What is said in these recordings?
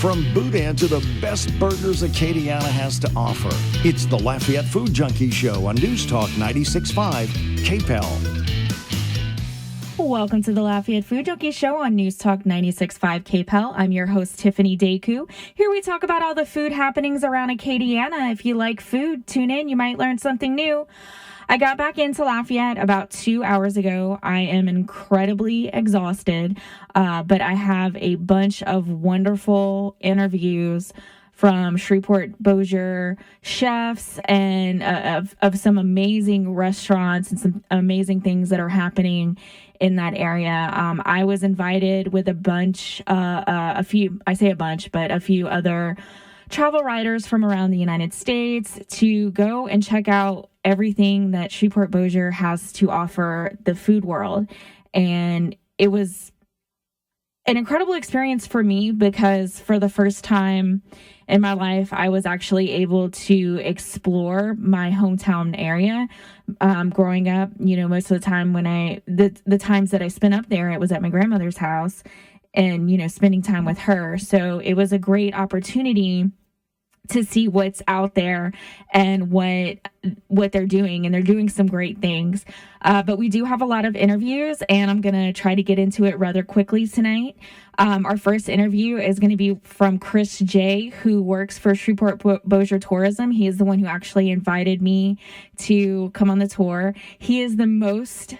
From boudin to the best burgers Acadiana has to offer. It's the Lafayette Food Junkie Show on News Talk 96.5 KPEL. Welcome to the Lafayette Food Junkie Show on News Talk 96.5 KPEL. I'm your host, Tiffiany Decou. Here we talk about all the food happenings around Acadiana. If you like food, tune in. You might learn something new. I got back into Lafayette about 2 hours ago. I am incredibly exhausted, but I have a bunch of wonderful interviews from Shreveport Bossier chefs and of some amazing restaurants and some amazing things that are happening in that area. I was invited with a few other travel writers from around the United States to go and check out everything that Shreveport Bossier has to offer the food world. And it was an incredible experience for me because for the first time in my life, I was actually able to explore my hometown area. Growing up, most of the time the times that I spent up there, it was at my grandmother's house and, spending time with her. So it was a great opportunity to see what's out there and what they're doing, and they're doing some great things. But we do have a lot of interviews, and I'm going to try to get into it rather quickly tonight. Our first interview is going to be from Chris J., who works for Shreveport Bossier Tourism. He is the one who actually invited me to come on the tour. He is the most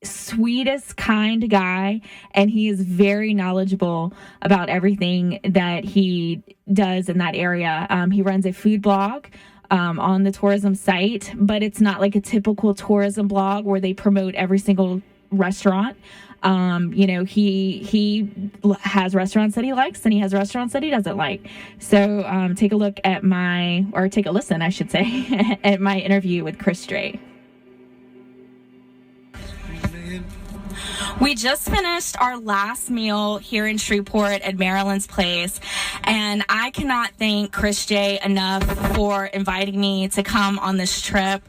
sweetest, kind guy, and he is very knowledgeable about everything that he does in that area. He runs a food blog on the tourism site, but it's not like a typical tourism blog where they promote every single restaurant. He has restaurants that he likes and he has restaurants that he doesn't like. So take a listen, I should say, at my interview with Chris J. We just finished our last meal here in Shreveport at Maryland's Place, and I cannot thank Chris J. enough for inviting me to come on this trip.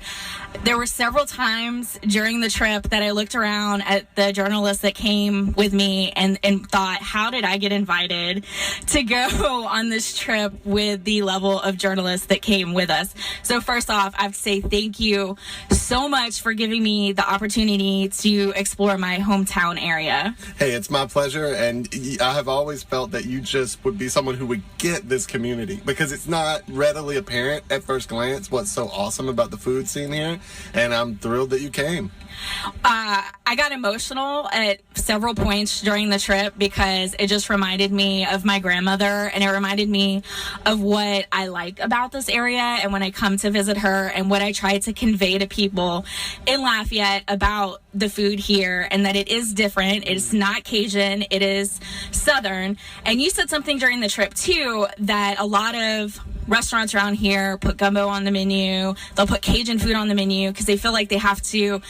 There were several times during the trip that I looked around at the journalists that came with me and thought, how did I get invited to go on this trip with the level of journalists that came with us? So first off, I have to say thank you so much for giving me the opportunity to explore my hometown area. Hey, it's my pleasure, and I have always felt that you just would be someone who would get this community because it's not readily apparent at first glance what's so awesome about the food scene here. And I'm thrilled that you came. I got emotional at several points during the trip because it just reminded me of my grandmother, and it reminded me of what I like about this area and when I come to visit her and what I try to convey to people in Lafayette about the food here and that it is different. It's not Cajun. It is Southern. And you said something during the trip, too, that a lot of restaurants around here put gumbo on the menu. They'll put Cajun food on the menu because they feel like they have to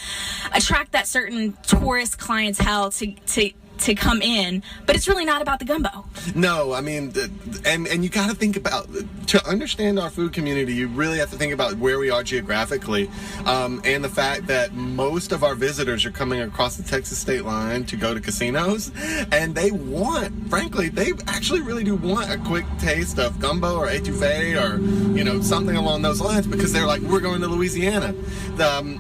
attract that certain tourist clientele to come in, but it's really not about the gumbo. No, I mean, and you got to think about, to understand our food community, you really have to think about where we are geographically, and the fact that most of our visitors are coming across the Texas state line to go to casinos, and they actually really do want a quick taste of gumbo or etouffee or, something along those lines because they're like, we're going to Louisiana.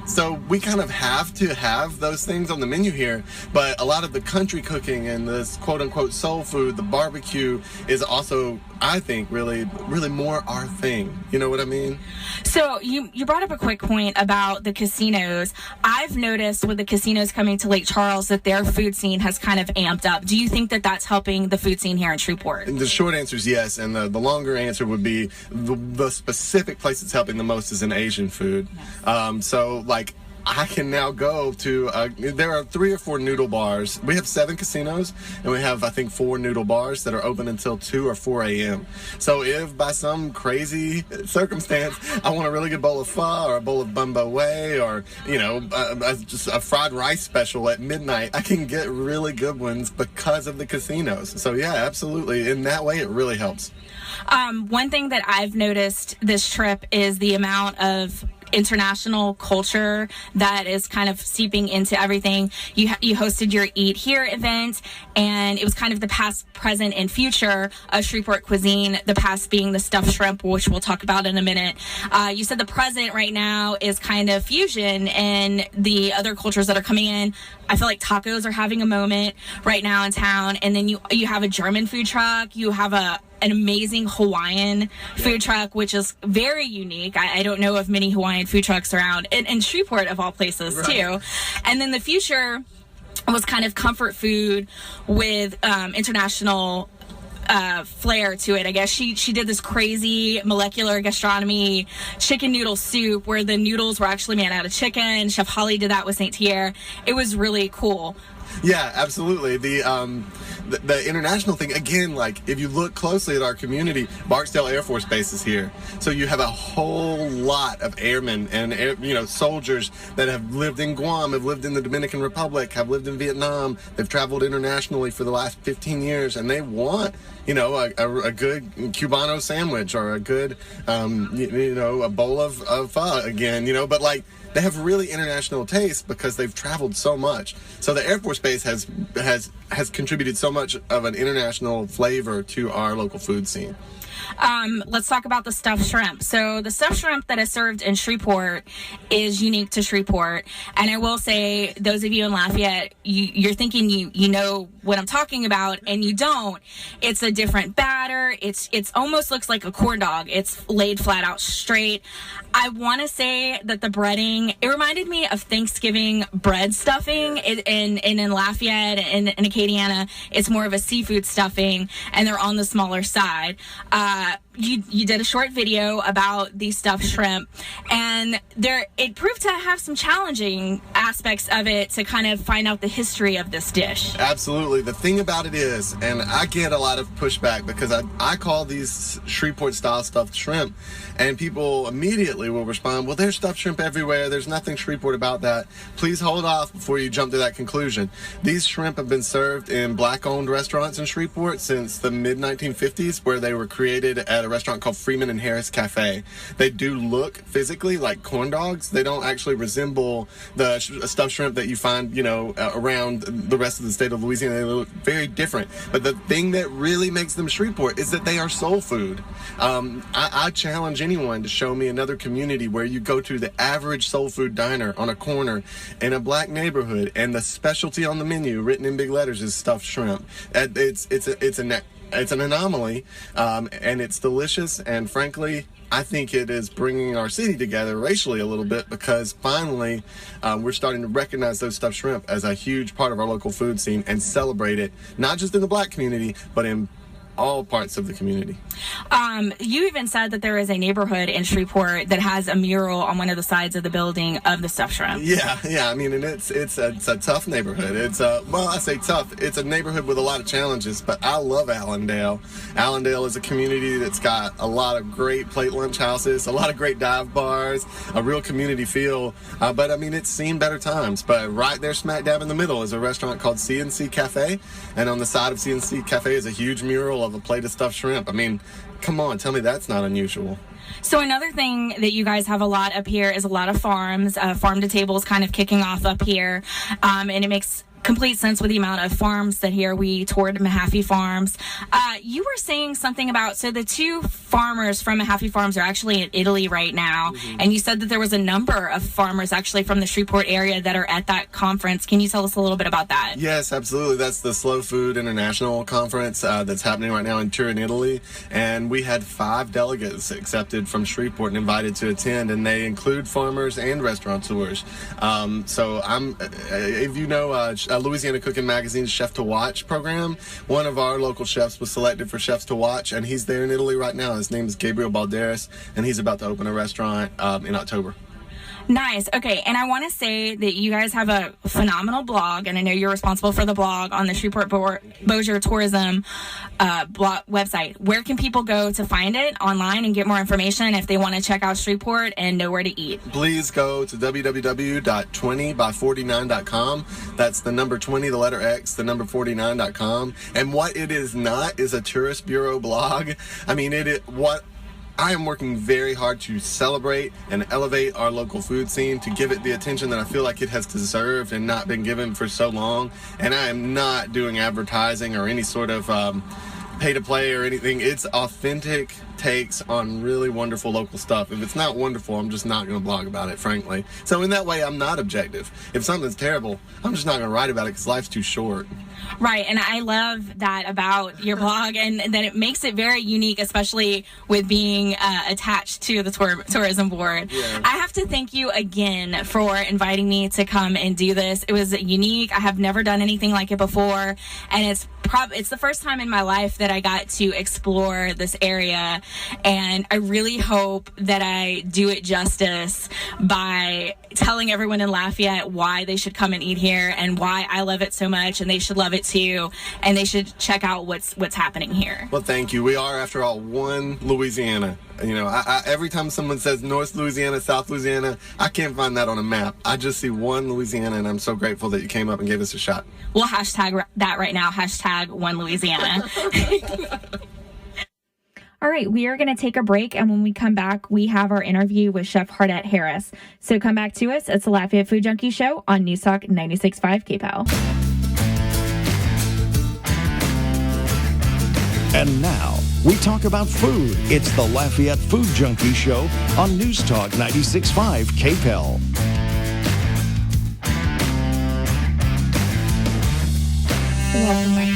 So we kind of have to have those things on the menu here, but a lot of the country cooking and this quote-unquote soul food, the barbecue, is also, I think, really, really more our thing. You know what I mean? So you brought up a quick point about the casinos. I've noticed with the casinos coming to Lake Charles that their food scene has kind of amped up. Do you think that that's helping the food scene here in Shreveport? The short answer is yes, and the longer answer would be the specific place that's helping the most is in Asian food. Yes. I can now go to, there are 3 or 4 noodle bars. We have 7 casinos, and we have, I think, 4 noodle bars that are open until 2 or 4 a.m. So if by some crazy circumstance I want a really good bowl of pho or a bowl of bumbo whey or, just a fried rice special at midnight, I can get really good ones because of the casinos. So, yeah, absolutely. In that way, it really helps. One thing that I've noticed this trip is the amount of international culture that is kind of seeping into everything. You hosted your Eat Here event, and it was kind of the past, present, and future of Shreveport cuisine, the past being the stuffed shrimp, which we'll talk about in a minute. You said the present right now is kind of fusion and the other cultures that are coming in. I feel like tacos are having a moment right now in town, and then you have a German food truck, you have an amazing Hawaiian food truck, which is very unique. I don't know of many Hawaiian food trucks around, in Shreveport of all places, right, too. And then the future was kind of comfort food with international flair to it. I guess she did this crazy molecular gastronomy chicken noodle soup where the noodles were actually made out of chicken. Chef Holly did that with St. Pierre. It was really cool. Yeah, absolutely. The international thing, again, like if you look closely at our community, Barksdale Air Force Base is here. So you have a whole lot of airmen and soldiers that have lived in Guam, have lived in the Dominican Republic, have lived in Vietnam. They've traveled internationally for the last 15 years, and they want a good Cubano sandwich or a good a bowl of pho again, but like they have really international taste because they've traveled so much. So the Air Force Base has contributed so much of an international flavor to our local food scene. Let's talk about the stuffed shrimp. So the stuffed shrimp that is served in Shreveport is unique to Shreveport. And I will say, those of you in Lafayette, you're thinking you know what I'm talking about, and you don't. It's a different batter. It's almost looks like a corn dog. It's laid flat out straight. I want to say that the breading, it reminded me of Thanksgiving bread stuffing. In Lafayette and in Acadiana, it's more of a seafood stuffing, and they're on the smaller side. You did a short video about these stuffed shrimp, and it proved to have some challenging aspects of it to kind of find out the history of this dish. Absolutely. The thing about it is, and I get a lot of pushback because I call these Shreveport style stuffed shrimp, and people immediately will respond, well, there's stuffed shrimp everywhere. There's nothing Shreveport about that. Please hold off before you jump to that conclusion. These shrimp have been served in black-owned restaurants in Shreveport since the mid-1950s, where they were created at a restaurant called Freeman and Harris Cafe. They do look physically like corn dogs. They don't actually resemble the stuffed shrimp that you find, around the rest of the state of Louisiana. They look very different. But the thing that really makes them Shreveport is that they are soul food. I challenge anyone to show me another community where you go to the average soul food diner on a corner in a black neighborhood, and the specialty on the menu written in big letters is stuffed shrimp. It's an anomaly, and it's delicious, and frankly, I think it is bringing our city together racially a little bit, because finally we're starting to recognize those stuffed shrimp as a huge part of our local food scene and celebrate it, not just in the black community, but in all parts of the community. You even said that there is a neighborhood in Shreveport that has a mural on one of the sides of the building of the stuffed shrimp. Yeah. I mean, and it's a tough neighborhood. I say tough. It's a neighborhood with a lot of challenges, but I love Allendale. Allendale is a community that's got a lot of great plate lunch houses, a lot of great dive bars, a real community feel. But I mean, it's seen better times. But right there, smack dab in the middle, is a restaurant called CNC Cafe, and on the side of CNC Cafe is a huge mural of a plate of stuffed shrimp. I mean, come on, tell me that's not unusual. So another thing that you guys have a lot up here is a lot of farms. Farm to Table is kind of kicking off up here, and it makes complete sense with the amount of farms that here we toured Mahaffey Farms. You were saying something about, so the two farmers from Mahaffey Farms are actually in Italy right now, and you said that there was a number of farmers actually from the Shreveport area that are at that conference. Can you tell us a little bit about that? Yes, absolutely. That's the Slow Food International Conference that's happening right now in Turin, Italy, and we had 5 delegates accepted from Shreveport and invited to attend, and they include farmers and restaurateurs. So if you know Louisiana Cooking Magazine's Chef to Watch program, one of our local chefs was selected for Chefs to Watch, and he's there in Italy right now. His name is Gabriel Balderas, and he's about to open a restaurant in October. Nice. Okay, and I want to say that you guys have a phenomenal blog, and I know you're responsible for the blog on the Shreveport Bossier Tourism blog website. Where can people go to find it online and get more information if they want to check out Shreveport and know where to eat? Please go to www.20by49.com. That's the number 20, the letter X, the number 49.com. And what it is not is a tourist bureau blog. I mean, I am working very hard to celebrate and elevate our local food scene, to give it the attention that I feel like it has deserved and not been given for so long. And I am not doing advertising or any sort of pay to play or anything. It's authentic takes on really wonderful local stuff. If it's not wonderful, I'm just not going to blog about it, frankly. So in that way, I'm not objective. If something's terrible, I'm just not going to write about it because life's too short. Right, and I love that about your blog, and that it makes it very unique, especially with being attached to the tourism board. Yeah. I have to thank you again for inviting me to come and do this. It was unique. I have never done anything like it before, and it's the first time in my life that I got to explore this area, and I really hope that I do it justice by telling everyone in Lafayette why they should come and eat here and why I love it so much, and they should love it too, and they should check out what's happening here. Well, thank you. We are, after all, one Louisiana. You know, I every time someone says North Louisiana, South Louisiana, I can't find that on a map. I just see one Louisiana, and I'm so grateful that you came up and gave us a shot. We'll hashtag that right now, hashtag one Louisiana. All right, we are going to take a break, and when we come back, we have our interview with Chef Hardette Harris. So come back to us. It's the Lafayette Food Junkie Show on News Talk 96.5 KPEL. And now, we talk about food. It's the Lafayette Food Junkie Show on News Talk 96.5 KPEL. Welcome back.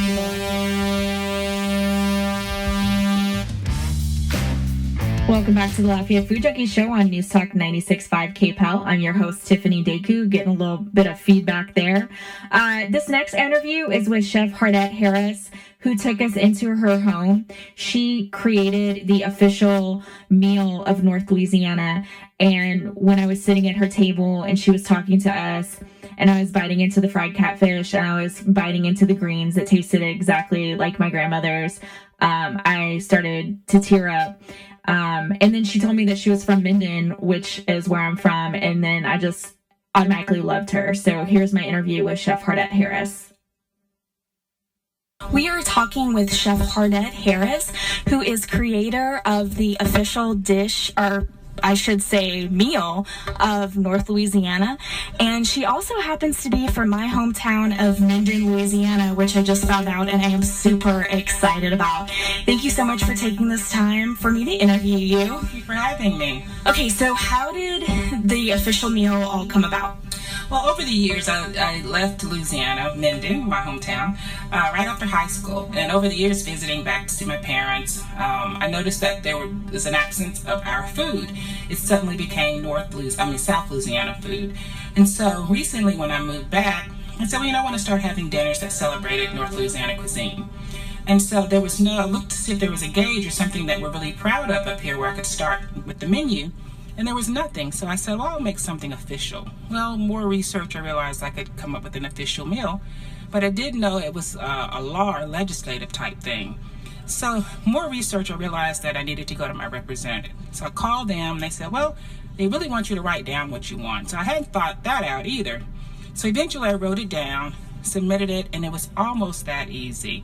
Welcome back to the Lafayette Food Junkie Show on News Talk 96.5 KPEL. I'm your host, Tiffiany Decou, getting a little bit of feedback there. This next interview is with Chef Hardette Harris, who took us into her home. She created the official meal of North Louisiana. And when I was sitting at her table and she was talking to us, and I was biting into the fried catfish, and I was biting into the greens that tasted exactly like my grandmother's, I started to tear up. And then she told me that she was from Minden, which is where I'm from. And then I just automatically loved her. So here's my interview with Chef Hardette Harris. We are talking with Chef Hardette Harris, who is creator of the official dish, or I should say meal, of North Louisiana. And she also happens to be from my hometown of Minden, Louisiana, which I just found out and I am super excited about. Thank you so much for taking this time for me to interview you. Thank you for having me. Okay, so how did the official meal all come about? Well, over the years, I left Louisiana, Minden, my hometown, right after high school. And over the years, visiting back to see my parents, I noticed that there was an absence of our food. It suddenly became South Louisiana food. And so recently, when I moved back, I said, well, I want to start having dinners that celebrated North Louisiana cuisine. And so I looked to see if there was a gauge or something that we're really proud of up here where I could start with the menu. And there was nothing. So I said, well, I'll make something official. Well, more research, I realized I could come up with an official meal. But I did know it was a law or legislative type thing. So more research, I realized that I needed to go to my representative. So I called them, and they said, well, they really want you to write down what you want. So I hadn't thought that out either. So eventually I wrote it down, submitted it, and it was almost that easy.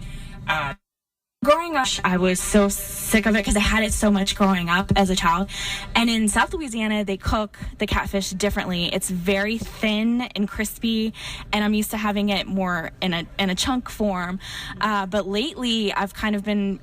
Growing up, I was so sick of it because I had it so much growing up as a child. And in South Louisiana, they cook the catfish differently. It's very thin and crispy, and I'm used to having it more in a chunk form. But lately, I've kind of been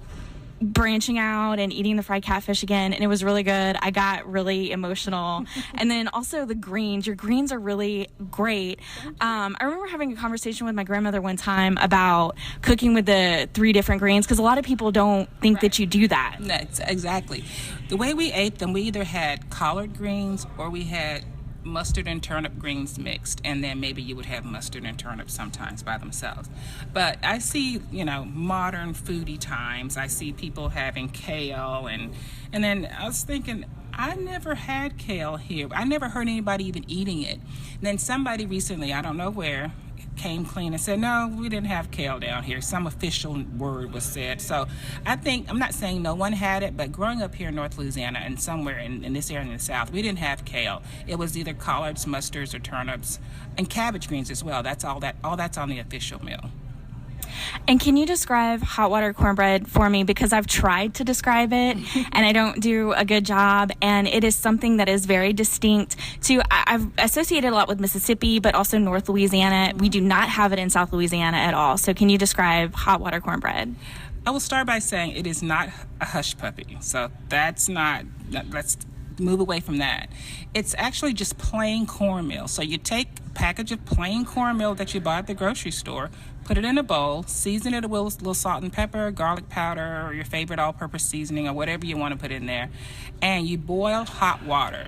branching out and eating the fried catfish again, and it was really good. I got really emotional. And then also the greens. Your greens are really great. I remember having a conversation with my grandmother one time about cooking with the 3 different greens, because a lot of people don't think that you do that. That's exactly. The way we ate them, we either had collard greens or we had mustard and turnip greens mixed, and then maybe you would have mustard and turnip sometimes by themselves. But I see, modern foodie times, I see people having kale, and then I was thinking, I never had kale here. I never heard anybody even eating it. And then somebody recently, I don't know where, came clean and said, no, we didn't have kale down here. Some official word was said. So I think, I'm not saying no one had it, but growing up here in North Louisiana and somewhere in this area in the South, we didn't have kale. It was either collards, mustards, or turnips, and cabbage greens as well. That's all that's on the official meal. And can you describe hot water cornbread for me? Because I've tried to describe it and I don't do a good job. And it is something that is very distinct to, I've associated a lot with Mississippi, but also North Louisiana. We do not have it in South Louisiana at all. So can you describe hot water cornbread? I will start by saying it is not a hush puppy. So let's move away from that. It's actually just plain cornmeal. So you take a package of plain cornmeal that you buy at the grocery store, put it in a bowl, season it with a little salt and pepper, garlic powder, or your favorite all-purpose seasoning, or whatever you want to put in there, and you boil hot water.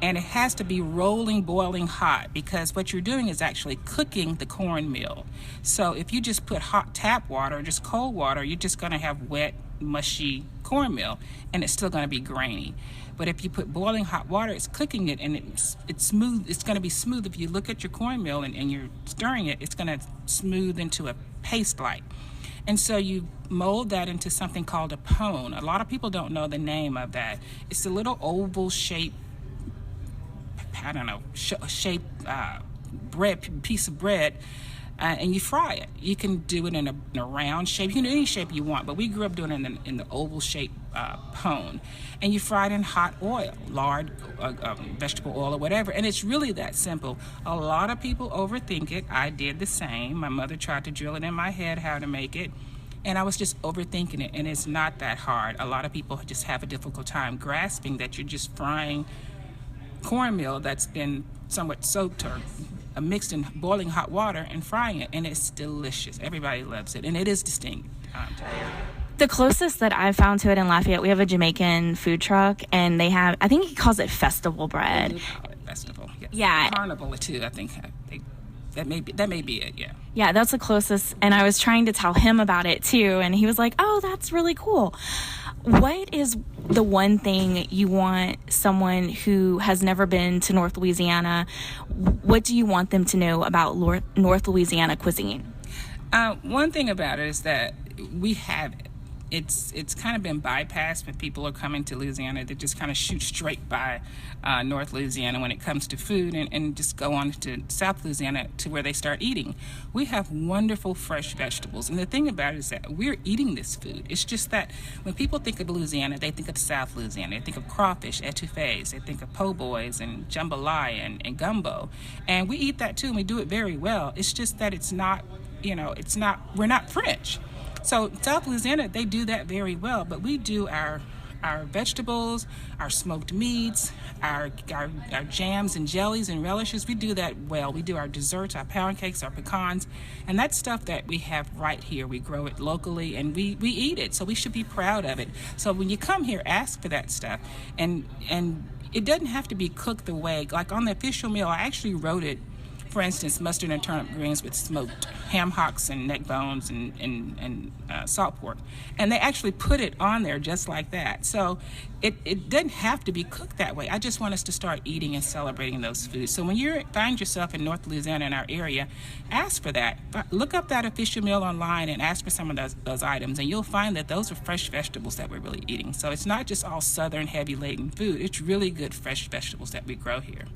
And it has to be rolling, boiling hot, because what you're doing is actually cooking the cornmeal. So if you just put hot tap water or just cold water, you're just going to have wet, mushy cornmeal, and it's still going to be grainy. But if you put boiling hot water, it's cooking it, and it's smooth. It's going to be smooth. If you look at your cornmeal and you're stirring it, it's going to smooth into a paste-like. And so you mold that into something called a pone. A lot of people don't know the name of that. It's a little oval shaped, shaped bread, piece of bread, and you fry it. You can do it in a round shape. You can do any shape you want, but we grew up doing it in the oval shaped pone. And you fry it in hot oil, lard, vegetable oil, or whatever. And it's really that simple. A lot of people overthink it. I did the same. My mother tried to drill it in my head how to make it, and I was just overthinking it. And it's not that hard. A lot of people just have a difficult time grasping that you're just frying cornmeal that's been somewhat soaked or mixed in boiling hot water and frying it, and it's delicious. Everybody loves it, and it is distinct. The closest that I've found to it in Lafayette, we have a Jamaican food truck, and they have, I think he calls it festival bread. They do call it festival, yes. Yeah. Carnival too, I think. That may be it, yeah. Yeah, that's the closest, and I was trying to tell him about it too, and he was like, oh, that's really cool. What is the one thing you want someone who has never been to North Louisiana, what do you want them to know about North Louisiana cuisine? One thing about it is that we have it's kind of been bypassed when people are coming to Louisiana. They just kind of shoot straight by North Louisiana when it comes to food and just go on to South Louisiana to where they start eating. We have wonderful fresh vegetables. And the thing about it is that we're eating this food. It's just that when people think of Louisiana, they think of South Louisiana. They think of crawfish, etouffees. They think of po' boys and jambalaya and gumbo. And we eat that too, and we do it very well. It's just that it's not, we're not French. So South Louisiana, they do that very well, but we do our vegetables, our smoked meats, our jams and jellies and relishes. We do that well. We do our desserts, our pound cakes, our pecans, and that's stuff that we have right here. We grow it locally, and we eat it, so we should be proud of it. So when you come here, ask for that stuff, and it doesn't have to be cooked the way, like on the official meal, I actually wrote it. For instance, mustard and turnip greens with smoked ham hocks and neck bones and salt pork. And they actually put it on there just like that. So it doesn't have to be cooked that way. I just want us to start eating and celebrating those foods. So when you find yourself in North Louisiana in our area, ask for that. Look up that official meal online and ask for some of those items, and you'll find that those are fresh vegetables that we're really eating. So it's not just all southern heavy-laden food. It's really good fresh vegetables that we grow here.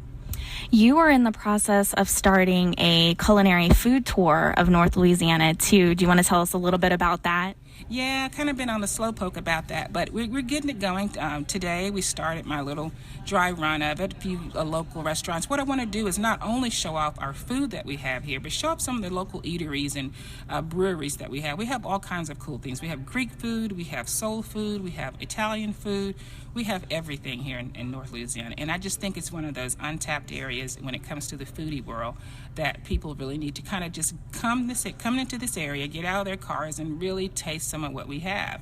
You are in the process of starting a culinary food tour of North Louisiana, too. Do you want to tell us a little bit about that? Yeah, kind of been on the slow poke about that, but we're getting it going. Today we started my little dry run of it, a few local restaurants. What I want to do is not only show off our food that we have here, but show off some of the local eateries and breweries that we have. We have all kinds of cool things. We have Greek food, we have soul food, we have Italian food. We have everything here in North Louisiana, and I just think it's one of those untapped areas when it comes to the foodie world that people really need to kind of just come into this area, get out of their cars, and really taste some of what we have.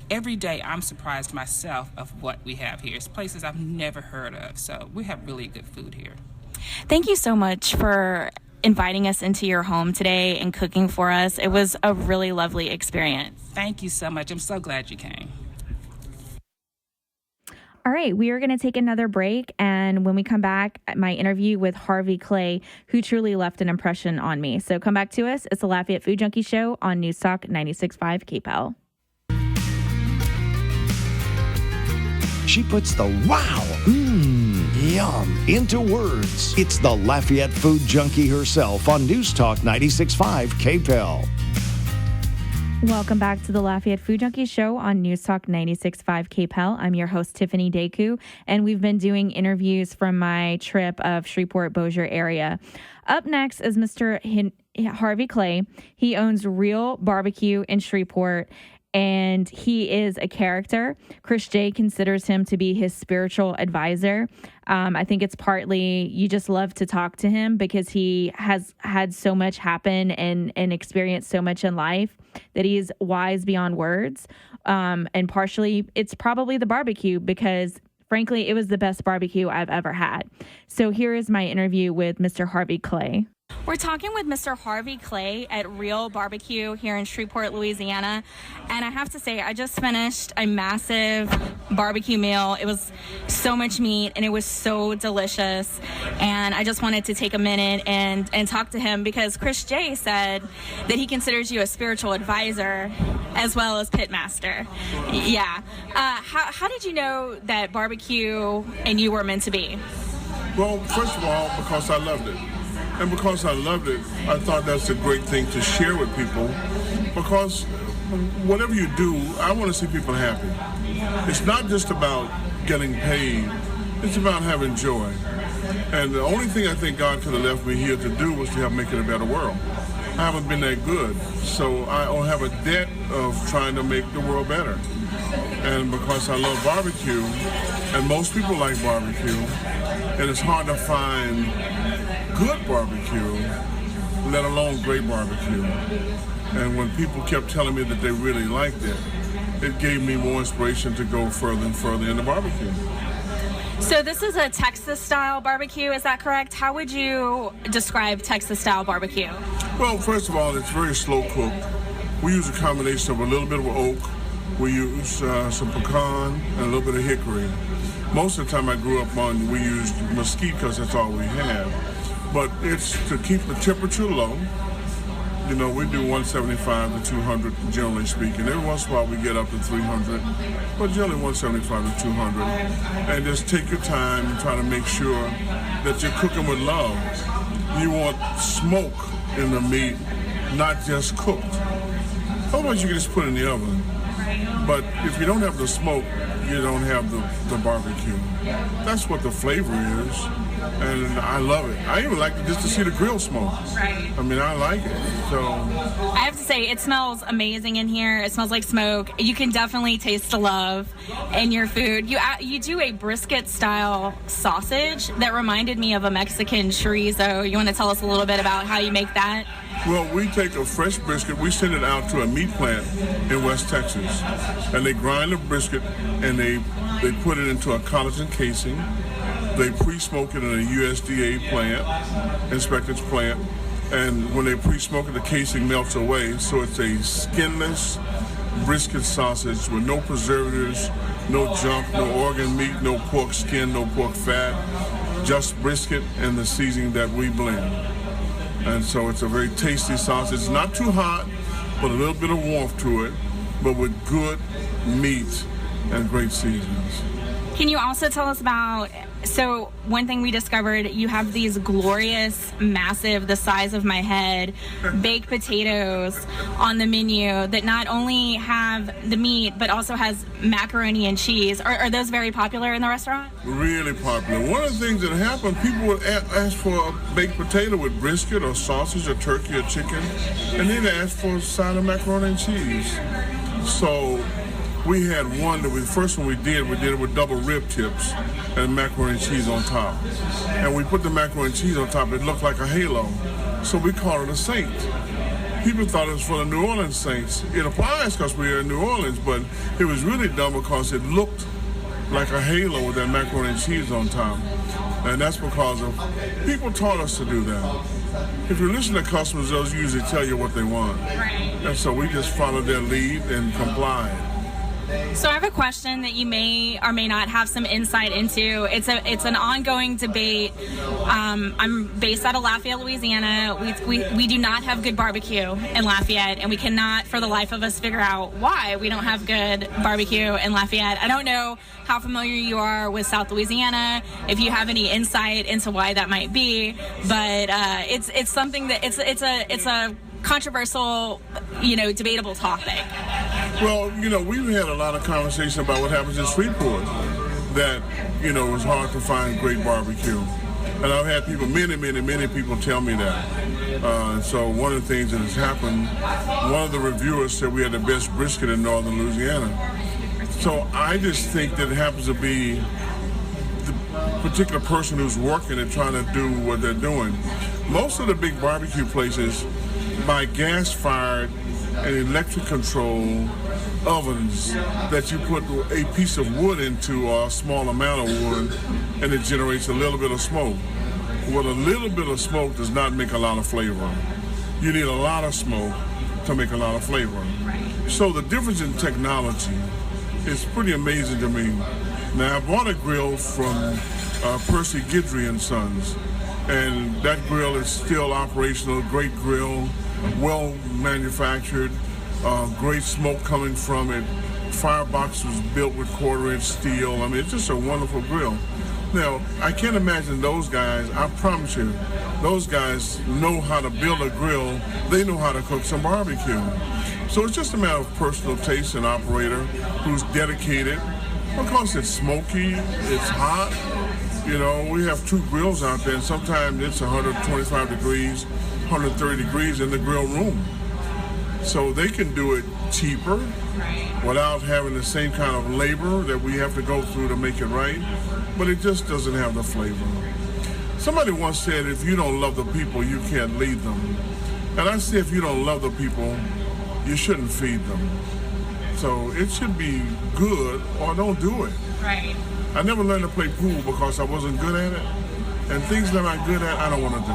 Every day I'm surprised myself of what we have here. It's places I've never heard of, so we have really good food here. Thank you so much for inviting us into your home today and cooking for us. It was a really lovely experience. Thank you so much. I'm so glad you came. All right, we are going to take another break, and when we come back, my interview with Harvey Clay, who truly left an impression on me. So come back to us. It's the Lafayette Food Junkie Show on News Talk 96.5 KPEL. She puts the wow, yum into words. It's the Lafayette Food Junkie herself on News Talk 96.5 KPEL. Welcome back to the Lafayette Food Junkie Show on News Talk 96.5 KPEL. I'm your host, Tiffiany Decou, and we've been doing interviews from my trip of Shreveport, Bossier Area. Up next is Mr. Harvey Clay. He owns Real Barbecue in Shreveport, and he is a character. Chris J considers him to be his spiritual advisor. I think it's partly you just love to talk to him because he has had so much happen and experienced so much in life that he's wise beyond words. And partially it's probably the barbecue because, frankly, it was the best barbecue I've ever had. So here is my interview with Mr. Harvey Clay. We're talking with Mr. Harvey Clay at Real Barbecue here in Shreveport, Louisiana. And I have to say, I just finished a massive barbecue meal. It was so much meat and it was so delicious. And I just wanted to take a minute and talk to him because Chris J said that he considers you a spiritual advisor as well as pitmaster. Yeah. How did you know that barbecue and you were meant to be? Well, first of all, because I loved it. And because I loved it, I thought that's a great thing to share with people. Because whatever you do, I want to see people happy. It's not just about getting paid. It's about having joy. And the only thing I think God could have left me here to do was to help make it a better world. I haven't been that good. So I don't have a debt of trying to make the world better. And because I love barbecue, and most people like barbecue, and it's hard to find good barbecue, let alone great barbecue. And when people kept telling me that they really liked it, it gave me more inspiration to go further and further into barbecue. So this is a Texas-style barbecue, is that correct? How would you describe Texas-style barbecue? Well, first of all, it's very slow cooked. We use a combination of a little bit of oak, we use some pecan, and a little bit of hickory. Most of the time I grew up on, we used mesquite because that's all we have. But it's to keep the temperature low. You know, we do 175 to 200, generally speaking. Every once in a while we get up to 300, but generally 175 to 200. And just take your time and try to make sure that you're cooking with love. You want smoke in the meat, not just cooked. Otherwise you can just put it in the oven. But if you don't have the smoke, you don't have the barbecue. That's what the flavor is, and I love it. I even like it just to see the grill smoke. Right. I mean, I like it. So I have to say, it smells amazing in here. It smells like smoke. You can definitely taste the love in your food. You do a brisket-style sausage that reminded me of a Mexican chorizo. You want to tell us a little bit about how you make that? Well, we take a fresh brisket, we send it out to a meat plant in West Texas, and they grind the brisket and they put it into a collagen casing. They pre-smoke it in a USDA plant, inspected plant, and when they pre-smoke it, the casing melts away, so it's a skinless brisket sausage with no preservatives, no junk, no organ meat, no pork skin, no pork fat, just brisket and the seasoning that we blend. And so it's a very tasty sausage. It's not too hot, but a little bit of warmth to it, but with good meat and great seasonings. Can you also tell us about, so one thing we discovered, you have these glorious, massive, the size of my head, baked potatoes on the menu that not only have the meat, but also has macaroni and cheese. Are those very popular in the restaurant? Really popular. One of the things that happened, people would ask for a baked potato with brisket or sausage or turkey or chicken, and then ask for a side of macaroni and cheese. So we had one that first one we did it with double rib tips and macaroni and cheese on top. And we put the macaroni and cheese on top, it looked like a halo. So we called it a saint. People thought it was for the New Orleans Saints. It applies because we are in New Orleans, but it was really dumb because it looked like a halo with that macaroni and cheese on top. And that's because of people taught us to do that. If you listen to customers, they'll usually tell you what they want. Right. And so we just followed their lead and complied. So I have a question that you may or may not have some insight into. It's an ongoing debate. I'm based out of Lafayette, Louisiana. We do not have good barbecue in Lafayette, and we cannot for the life of us figure out why we don't have good barbecue in Lafayette. I don't know how familiar you are with South Louisiana, if you have any insight into why that might be, but it's something that it's a controversial, debatable topic? Well, we've had a lot of conversation about what happens in Shreveport that, it's hard to find great barbecue. And I've had people, many people tell me that. So one of the things that has happened, one of the reviewers said we had the best brisket in northern Louisiana. So I just think that it happens to be the particular person who's working and trying to do what they're doing. Most of the big barbecue places buy gas-fired and electric control ovens that you put a piece of wood into or a small amount of wood, and it generates a little bit of smoke. Well, a little bit of smoke does not make a lot of flavor. You need a lot of smoke to make a lot of flavor. So the difference in technology is pretty amazing to me. Now, I bought a grill from Percy Guidry and Sons, and that grill is still operational. Great grill, well manufactured, great smoke coming from it. Firebox was built with 1/4-inch steel. I mean, it's just a wonderful grill. Now, I can't imagine those guys, I promise you, those guys know how to build a grill. They know how to cook some barbecue. So it's just a matter of personal taste and operator who's dedicated. Because it's smoky, it's hot. We have 2 grills out there, and sometimes it's 125 degrees, 130 degrees in the grill room. So they can do it cheaper without having the same kind of labor that we have to go through to make it right. But it just doesn't have the flavor. Somebody once said, if you don't love the people, you can't lead them. And I say, if you don't love the people, you shouldn't feed them. So it should be good or don't do it. Right. I never learned to play pool because I wasn't good at it. And things that I'm not good at, I don't want to do.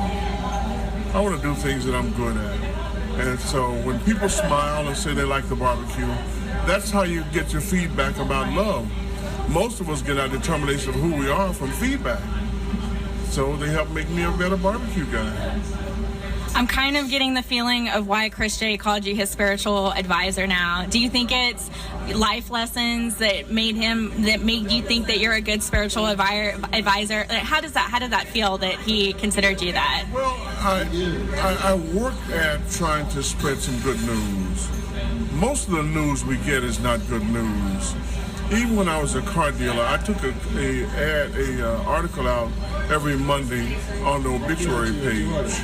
I want to do things that I'm good at. And so when people smile and say they like the barbecue, that's how you get your feedback about love. Most of us get our determination of who we are from feedback. So they help make me a better barbecue guy. I'm kind of getting the feeling of why Chris J called you his spiritual advisor now. Do you think it's life lessons that made you think that you're a good spiritual advisor? How did that feel that he considered you that? Well, I work at trying to spread some good news. Most of the news we get is not good news. Even when I was a car dealer, I took a article out every Monday on the obituary page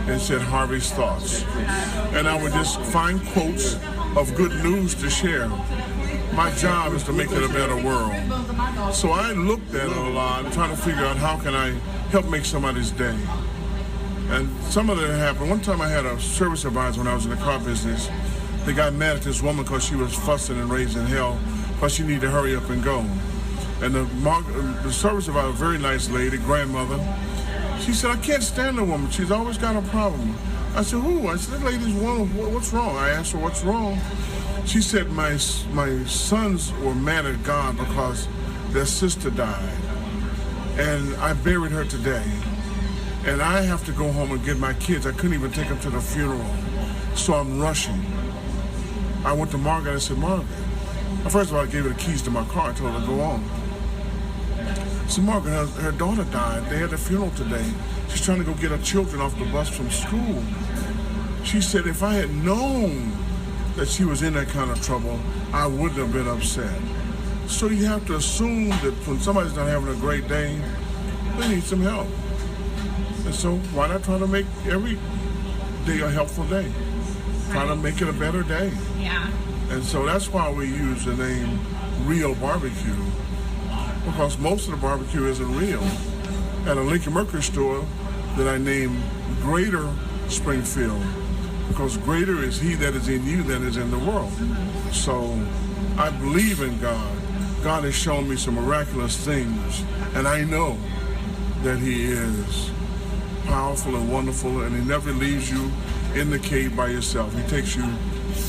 and said Harvey's thoughts. And I would just find quotes of good news to share. My job is to make it a better world. So I looked at it a lot, trying to figure out how can I help make somebody's day. And some of that happened. One time I had a service advisor when I was in the car business. They got mad at this woman because she was fussing and raising hell, but she needed to hurry up and go. And the service advisor, a very nice lady, grandmother, she said, I can't stand the woman. She's always got a problem. I said, who? I said, that lady's one. What's wrong? I asked her, what's wrong? She said, my sons were mad at God because their sister died. And I buried her today. And I have to go home and get my kids. I couldn't even take them to the funeral. So I'm rushing. I went to Margaret. I said, Margaret. First of all, I gave her the keys to my car. I told her to go on. So Margaret, her daughter died. They had a funeral today. She's trying to go get her children off the bus from school. She said, if I had known that she was in that kind of trouble, I wouldn't have been upset. So you have to assume that when somebody's not having a great day, they need some help. And so why not try to make every day a helpful day? Try to make it a better day. Yeah. And so that's why we use the name Real Barbecue, because most of the barbecue isn't real. At a Lincoln Mercury store that I named Greater Springfield, because greater is he that is in you than is in the world. So I believe in God. God has shown me some miraculous things, and I know that he is powerful and wonderful, and he never leaves you in the cave by yourself. He takes you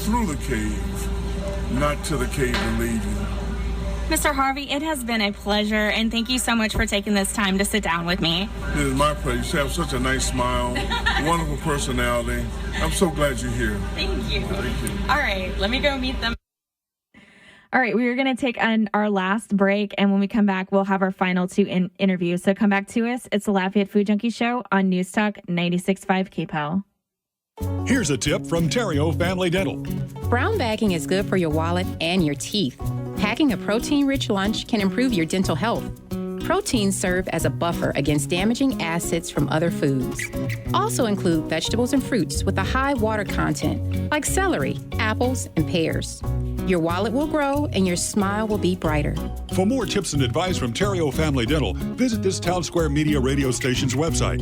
through the cave, not to the cave to leave you. Mr. Harvey, it has been a pleasure, and thank you so much for taking this time to sit down with me. It is my pleasure. You have such a nice smile, wonderful personality. I'm so glad you're here. Thank you. Thank you. All right, let me go meet them. All right, we are going to take our last break, and when we come back, we'll have our final two interviews. So come back to us. It's the Lafayette Food Junkie Show on News Talk 96.5 KPEL. Here's a tip from Terrio Family Dental. Brown bagging is good for your wallet and your teeth. Packing a protein-rich lunch can improve your dental health. Proteins serve as a buffer against damaging acids from other foods. Also include vegetables and fruits with a high water content, like celery, apples, and pears. Your wallet will grow and your smile will be brighter. For more tips and advice from Terrio Family Dental, visit this Town Square Media radio station's website.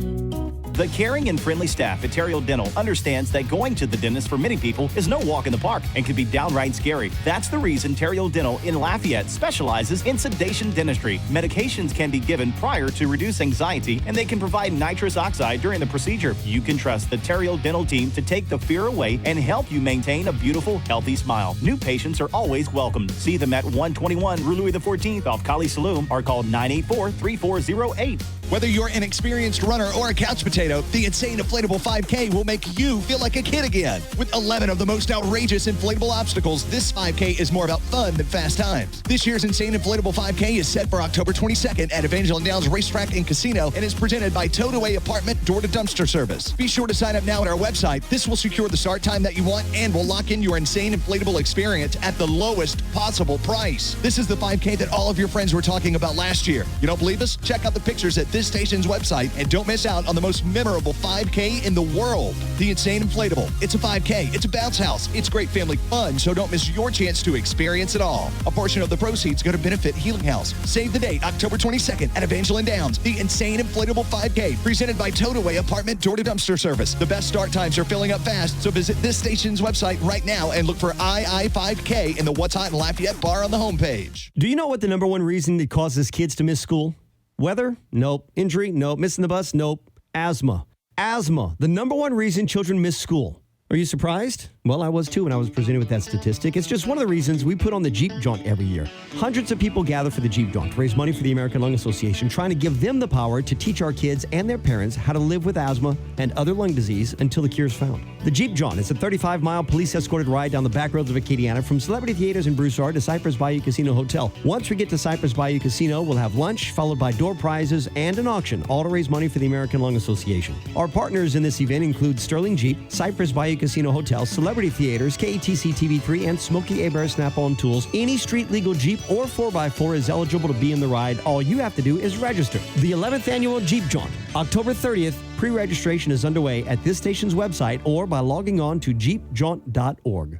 The caring and friendly staff at Terrio Dental understands that going to the dentist for many people is no walk in the park and can be downright scary. That's the reason Terrio Dental in Lafayette specializes in sedation dentistry. Medications can be given prior to reduce anxiety, and they can provide nitrous oxide during the procedure. You can trust the Terrio Dental team to take the fear away and help you maintain a beautiful, healthy smile. New patients are always welcomed. See them at 121 Rue Louis XIV off Kali Saloon or call 984-3408. Whether you're an experienced runner or a couch potato, the Insane Inflatable 5K will make you feel like a kid again. With 11 of the most outrageous inflatable obstacles, this 5K is more about fun than fast times. This year's Insane Inflatable 5K is set for October 22nd at Evangeline Downs Racetrack and Casino and is presented by Towed Away Apartment Door-to-Dumpster Service. Be sure to sign up now at our website. This will secure the start time that you want and will lock in your Insane Inflatable experience at the lowest possible price. This is the 5K that all of your friends were talking about last year. You don't believe us? Check out the pictures at this station's website and don't miss out on the most memorable 5K in the world. The Insane Inflatable. It's a 5K. It's a bounce house. It's great family fun, so don't miss your chance to experience it all. A portion of the proceeds go to benefit Healing House. Save the date, October 22nd at Evangeline Downs. The Insane Inflatable 5K, presented by Towed Away Apartment Door-to-Dumpster Service. The best start times are filling up fast, so visit this station's website right now and look for II5K in the What's Hot in Lafayette bar on the homepage. Do you know what the number one reason that causes kids to miss school? Weather? Nope. Injury? Nope. Missing the bus? Nope. Asthma. Asthma. The number one reason children miss school. Are you surprised? Well, I was too when I was presented with that statistic. It's just one of the reasons we put on the Jeep Jaunt every year. Hundreds of people gather for the Jeep Jaunt to raise money for the American Lung Association, trying to give them the power to teach our kids and their parents how to live with asthma and other lung disease until the cure is found. The Jeep Jaunt is a 35-mile police-escorted ride down the back roads of Acadiana from Celebrity Theaters in Broussard to Cypress Bayou Casino Hotel. Once we get to Cypress Bayou Casino, we'll have lunch, followed by door prizes and an auction, all to raise money for the American Lung Association. Our partners in this event include Sterling Jeep, Cypress Bayou Casino Hotel, Celebrity Theaters, KATC TV3, and Smokey Abear Snap-on Tools. Any street-legal Jeep or 4x4 is eligible to be in the ride. All you have to do is register. The 11th Annual Jeep Jaunt, October 30th. Pre-registration is underway at this station's website or by logging on to jeepjaunt.org.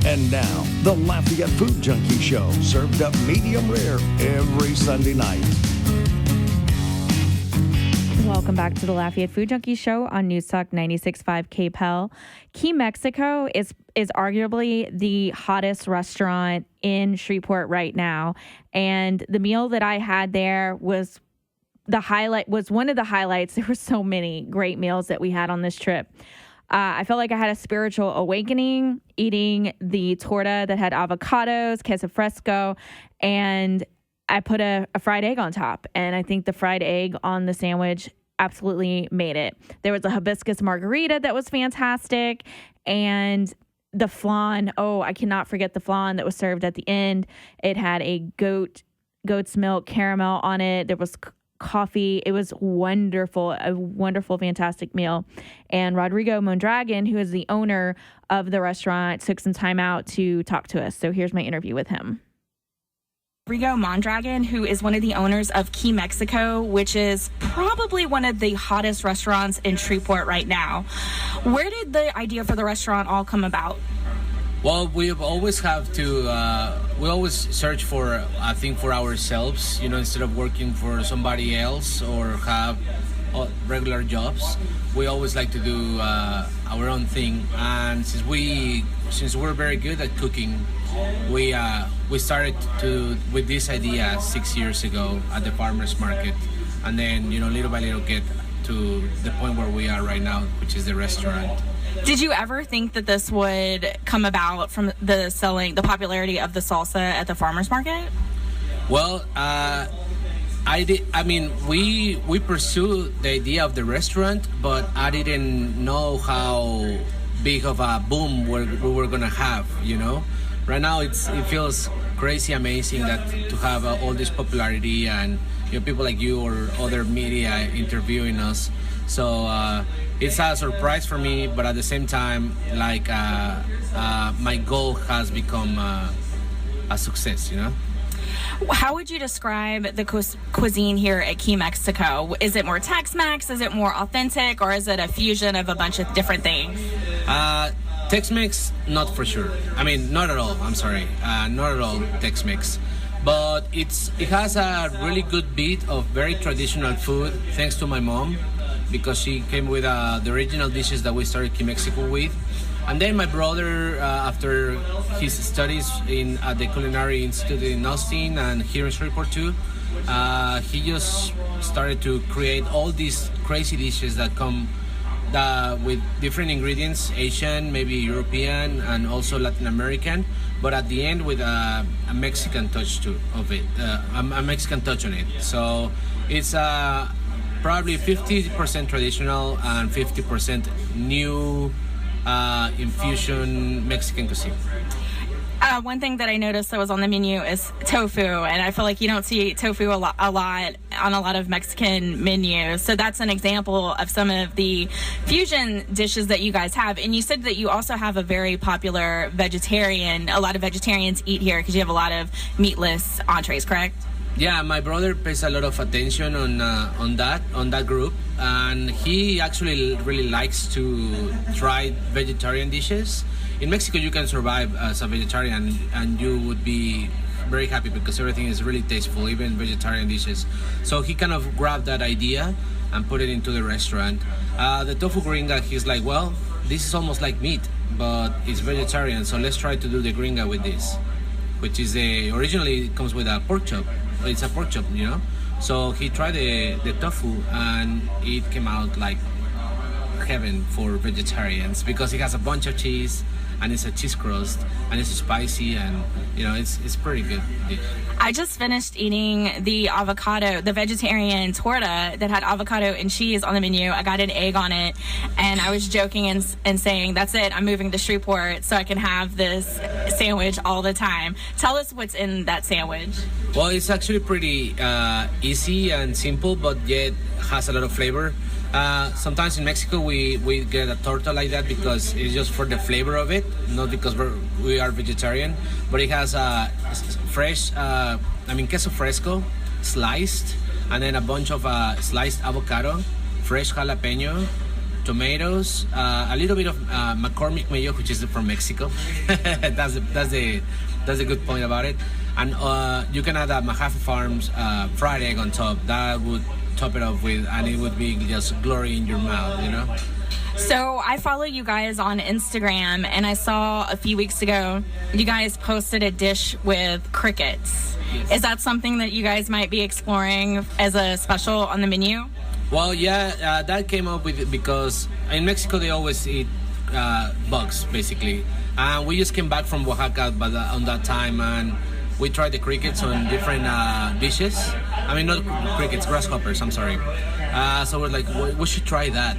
And now, the Lafayette Food Junkie Show, served up medium rare every Sunday night. Welcome back to the Lafayette Food Junkie Show on News Talk 96.5 KPEL. Key Mexico is arguably the hottest restaurant in Shreveport right now. And the meal that I had there was one of the highlights. There were so many great meals that we had on this trip. I felt like I had a spiritual awakening eating the torta that had avocados, queso fresco, and I put a fried egg on top. And I think the fried egg on the sandwich absolutely made it. There was a hibiscus margarita that was fantastic. And the flan, I cannot forget the flan that was served at the end. It had a goat's milk caramel on it. There was coffee. It was wonderful, a wonderful, fantastic meal. And Rodrigo Mondragon, who is the owner of the restaurant, took some time out to talk to us. So here's my interview with him. Rodrigo Mondragon, who is one of the owners of Key Mexico, which is probably one of the hottest restaurants in Shreveport right now. Where did the idea for the restaurant all come about? Well, we always have to, we always search for, I think, for ourselves, instead of working for somebody else or have regular jobs. We always like to do our own thing. And since we're very good at cooking, we started with this idea 6 years ago at the farmers market, and then little by little get to the point where we are right now, which is the restaurant. Did you ever think that this would come about from the popularity of the salsa at the farmers market? Well, I did. I mean, we pursued the idea of the restaurant, but I didn't know how big of a boom we were gonna have. Right now, it feels crazy amazing that to have all this popularity and people like you or other media interviewing us. So it's a surprise for me, but at the same time, like my goal has become a success, you know. How would you describe the cuisine here at Key Mexico? Is it more Tex-Mex? Is it more authentic? Or is it a fusion of a bunch of different things? Tex-Mex, not for sure. I mean, not at all. I'm sorry. Not at all Tex-Mex. But it has a really good beat of very traditional food, thanks to my mom, because she came with the original dishes that we started Key Mexico with. And then my brother, after his studies at the Culinary Institute in Austin and here in Shreveport too, he just started to create all these crazy dishes that come with different ingredients, Asian, maybe European, and also Latin American, but at the end with a Mexican touch of it, a Mexican touch on it. So it's probably 50% traditional and 50% new infusion Mexican cuisine. One thing that I noticed that was on the menu is tofu, and I feel like you don't see tofu a lot on a lot of Mexican menus. So that's an example of some of the fusion dishes that you guys have. And you said that you also have a very popular vegetarian. A lot of vegetarians eat here because you have a lot of meatless entrees, correct? Yeah, my brother pays a lot of attention on that group, and he actually really likes to try vegetarian dishes. In Mexico, you can survive as a vegetarian, and you would be very happy because everything is really tasteful, even vegetarian dishes. So he kind of grabbed that idea and put it into the restaurant. The tofu gringa, he's like, well, this is almost like meat, but it's vegetarian, so let's try to do the gringa with this, which is originally it comes with a pork chop. It's a pork chop, you know. So he tried the tofu, and it came out like heaven for vegetarians because it has a bunch of cheese, and it's a cheese crust, and it's spicy, and you know it's pretty good. I just finished eating the vegetarian torta that had avocado and cheese on the menu. I got an egg on it, and I was joking and saying, that's it, I'm moving to Shreveport so I can have this sandwich all the time. Tell us what's in that sandwich. Well, it's actually pretty easy and simple, but yet has a lot of flavor. Sometimes in Mexico we get a torta like that because it's just for the flavor of it, not because we are vegetarian. But it has fresh, queso fresco, sliced, and then a bunch of sliced avocado, fresh jalapeno, tomatoes, a little bit of McCormick mayo, which is from Mexico. that's the good point about it. And you can add a Mahaffey Farms fried egg on top. That would top it off with, and it would be just glory in your mouth, you know. So I follow you guys on Instagram, and I saw a few weeks ago you guys posted a dish with crickets. Yes. Is that something that you guys might be exploring as a special on the menu? Well, yeah, that came up with because in Mexico they always eat bugs basically, and we just came back from Oaxaca on that time, and we tried the crickets on different dishes. I mean, not crickets, grasshoppers, I'm sorry. So we're like, we should try that.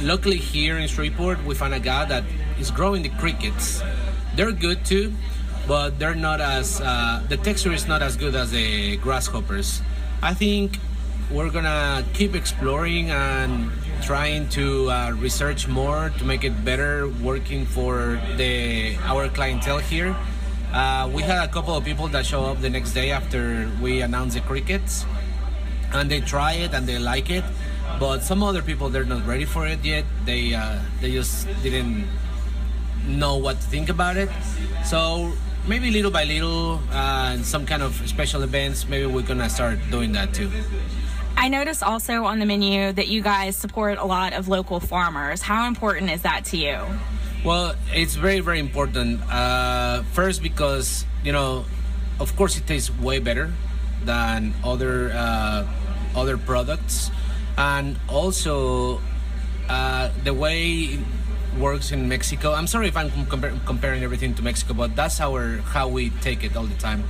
Luckily here in Shreveport, we found a guy that is growing the crickets. They're good too, but they're not as, the texture is not as good as the grasshoppers. I think we're gonna keep exploring and trying to research more to make it better working for our clientele here. We had a couple of people that show up the next day after we announced the crickets, and they try it and they like it, but some other people, they're not ready for it yet. They just didn't know what to think about it. So maybe little by little, some kind of special events, maybe we're gonna start doing that too. I noticed also on the menu that you guys support a lot of local farmers. How important is that to you? Well, it's very, very important. First, because, you know, of course it tastes way better than other products. And also, the way it works in Mexico, I'm sorry if I'm comparing everything to Mexico, but that's how we take it all the time.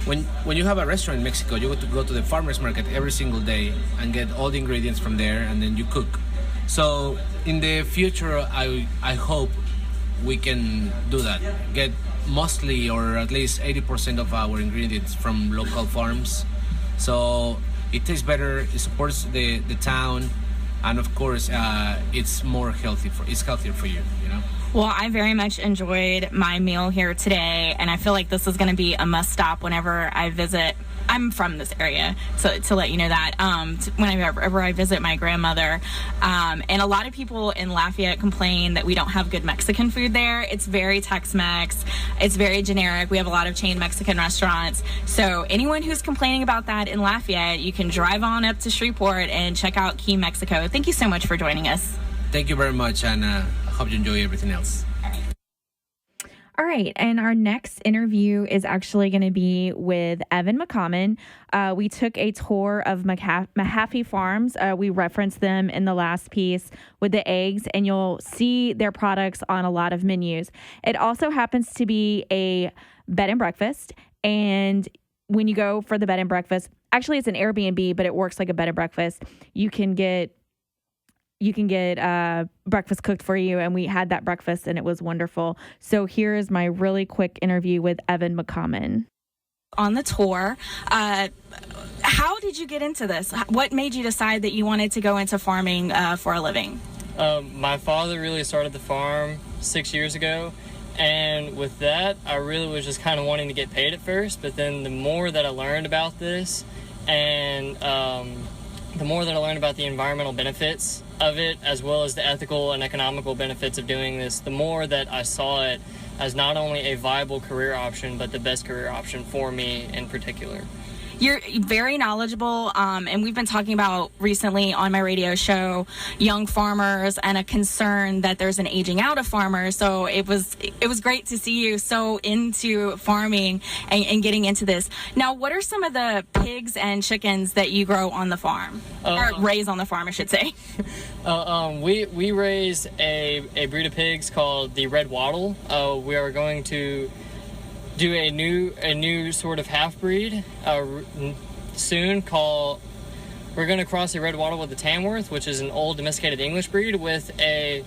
When you have a restaurant in Mexico, you go to the farmer's market every single day and get all the ingredients from there, and then you cook. So in the future, I hope we can do that. Get mostly or at least 80% of our ingredients from local farms. So it tastes better. It supports the town, and of course, it's healthier for you. You know. Well, I very much enjoyed my meal here today, and I feel like this is going to be a must stop whenever I visit. I'm from this area, so to let you know that whenever I visit my grandmother, and a lot of people in Lafayette complain that we don't have good Mexican food there. It's very Tex-Mex. It's very generic. We have a lot of chain Mexican restaurants. So anyone who's complaining about that in Lafayette, you can drive on up to Shreveport and check out Key Mexico. Thank you so much for joining us. Thank you very much, and I hope you enjoy everything else. All right, and our next interview is actually going to be with Evan McCommon. We took a tour of Mahaffey Farms. We referenced them in the last piece with the eggs, and you'll see their products on a lot of menus. It also happens to be a bed and breakfast, and when you go for the bed and breakfast, actually it's an Airbnb, but it works like a bed and breakfast. You can get breakfast cooked for you, and we had that breakfast, and it was wonderful. So here is my really quick interview with Evan McCommon. On the tour, how did you get into this? What made you decide that you wanted to go into farming for a living? My father really started the farm 6 years ago, and with that, I really was just kind of wanting to get paid at first, but then the more that I learned about this, and the more that I learned about the environmental benefits of it, as well as the ethical and economical benefits of doing this, the more that I saw it as not only a viable career option, but the best career option for me in particular. You're very knowledgeable, and we've been talking about recently on my radio show young farmers and a concern that there's an aging out of farmers. So it was great to see you so into farming and getting into this. Now, what are some of the pigs and chickens that you grow on the farm, or raise on the farm, I should say? We raise a breed of pigs called the Red Wattle. We are going to do a new sort of half-breed soon we're going to cross a Red Wattle with a Tamworth, which is an old domesticated English breed, with a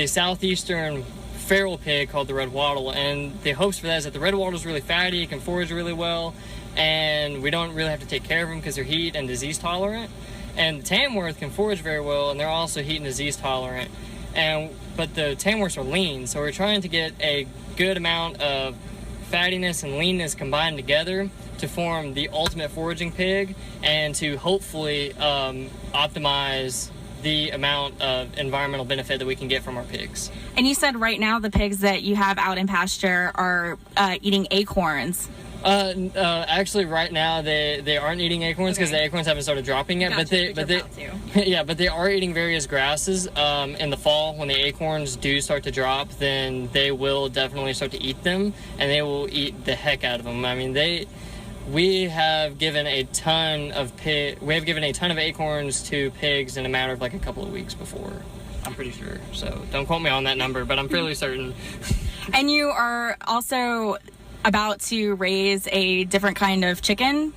southeastern feral pig called the Red Wattle. And the hopes for that is that the Red Wattle is really fatty, it can forage really well, and we don't really have to take care of them because they're heat and disease tolerant. And the Tamworth can forage very well, and they're also heat and disease tolerant. But the Tamworths are lean, so we're trying to get a good amount of fattiness and leanness combined together to form the ultimate foraging pig, and to hopefully optimize the amount of environmental benefit that we can get from our pigs. And you said right now the pigs that you have out in pasture are eating acorns. Actually, right now they aren't eating acorns because the acorns haven't started dropping yet. Gotcha, but they are eating various grasses. In the fall, when the acorns do start to drop, then they will definitely start to eat them, and they will eat the heck out of them. I mean, we have given a ton of acorns to pigs in a matter of like a couple of weeks before. I'm pretty sure. So don't quote me on that number, but I'm fairly certain. And you are also about to raise a different kind of chicken?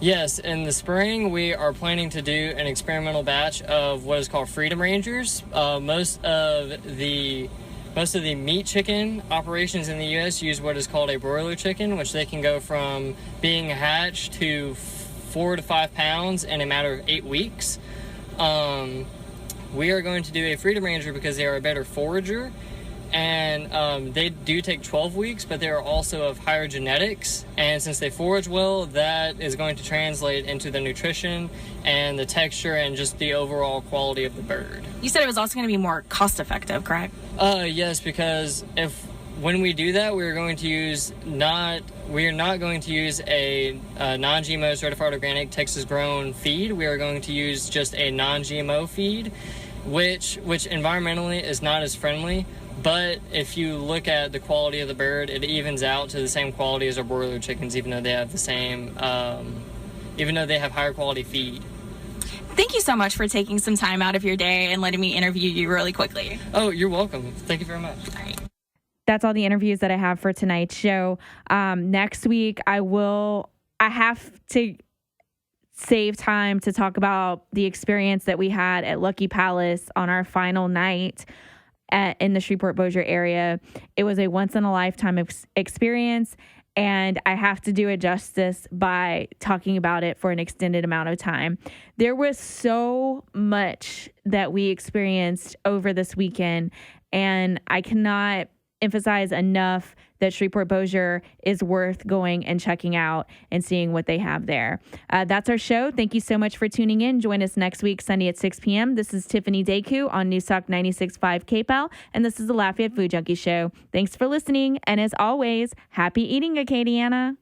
Yes. In the spring, we are planning to do an experimental batch of what is called Freedom Rangers. Most of the meat chicken operations in the U.S. use what is called a broiler chicken, which they can go from being hatched to 4 to 5 pounds in a matter of 8 weeks. We are going to do a Freedom Ranger because they are a better forager. And they do take 12 weeks, but they are also of higher genetics. And since they forage well, that is going to translate into the nutrition and the texture and just the overall quality of the bird. You said it was also going to be more cost effective, correct? Yes, because when we do that, we are not going to use a non-GMO certified organic Texas grown feed. We are going to use just a non-GMO feed, which environmentally is not as friendly. But if you look at the quality of the bird, it evens out to the same quality as our broiler chickens, even though they have higher quality feed. Thank you so much for taking some time out of your day and letting me interview you really quickly. Oh, you're welcome. Thank you very much. All right. That's all the interviews that I have for tonight's show. Next week, I have to save time to talk about the experience that we had at Lucky Palace on our final night in the Shreveport Bossier area. It was a once-in-a-lifetime experience, and I have to do it justice by talking about it for an extended amount of time. There was so much that we experienced over this weekend, and I cannot emphasize enough that Shreveport Bossier is worth going and checking out and seeing what they have there. That's our show. Thank you so much for tuning in. Join us next week, Sunday at 6 p.m. This is Tiffiany Decou on News Talk 96.5 KPEL, and this is the Lafayette Food Junkie Show. Thanks for listening, and as always, happy eating, Acadiana.